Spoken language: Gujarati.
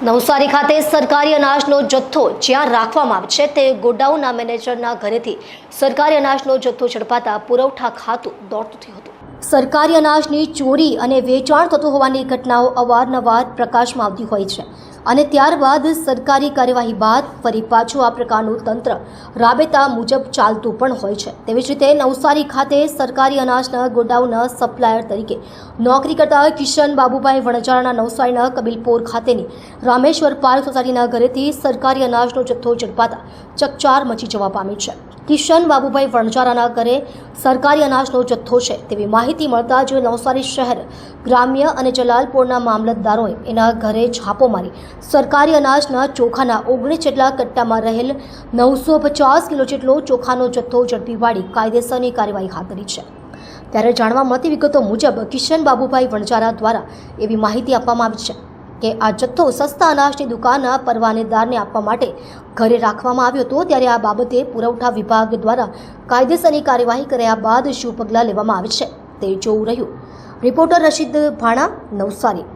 નવસારી ખાતે સરકારી અનાજનો જથ્થો જ્યાં રાખવામાં આવે છે તે ગોડાઉનના મેનેજરના ઘરેથી સરકારી અનાજનો જથ્થો ઝડપાતા પુરવઠા ખાતું દોડતું થયું હતું। સરકારી અનાજની ચોરી અને વેચાણ થતું હોવાની ઘટનાઓ અવારનવાર પ્રકાશમાં આવતી હોય છે અને ત્યારબાદ સરકારી કાર્યવાહી બાદ ફરી પાછું આ પ્રકારનું તંત્ર રાબેતા મુજબ ચાલતું પણ હોય છે। તેવી જ રીતે નવસારી ખાતે સરકારી અનાજના ગોડાઉનના સપ્લાયર તરીકે નોકરી કરતા કિશન બાબુભાઈ વણજારાના નવસારીના કબીલપોર ખાતેની રામેશ્વર પાર્ક સોસાયટીના ઘરેથી સરકારી અનાજનો જથ્થો ઝડપાતા ચકચાર મચી જવા પામી છે। કિશન બાબુભાઈ વણજારાના ઘરે સરકારી અનાજનો જથ્થો છે તેવી માહિતી મળતા જ નવસારી શહેર ગ્રામ્ય અને જલાલપોરના મામલતદારોએ એના ઘરે છાપો મારી સરકારી અનાજના ચોખાના 19 જેટલા કટ્ટામાં રહેલ 950 કિલો જેટલો ચોખાનો જથ્થો ઝડપી પાડી કાયદેસરની કાર્યવાહી હાથ ધરી છે। ત્યારે જાણવા મળતી વિગતો મુજબ કિશન બાબુભાઈ વણજારા દ્વારા એવી માહિતી આપવામાં આવી છે કે આ જથ્થો સસ્તા અનાજની દુકાનના પરવાનેદારને આપવા માટે ઘરે રાખવામાં આવ્યો હતો। ત્યારે આ બાબતે પુરવઠા વિભાગ દ્વારા કાયદેસરની કાર્યવાહી કર્યા બાદ શું પગલાં લેવામાં આવે છે તે જોવું રહ્યું। રિપોર્ટર રશીદ ભાણા, નવસારી।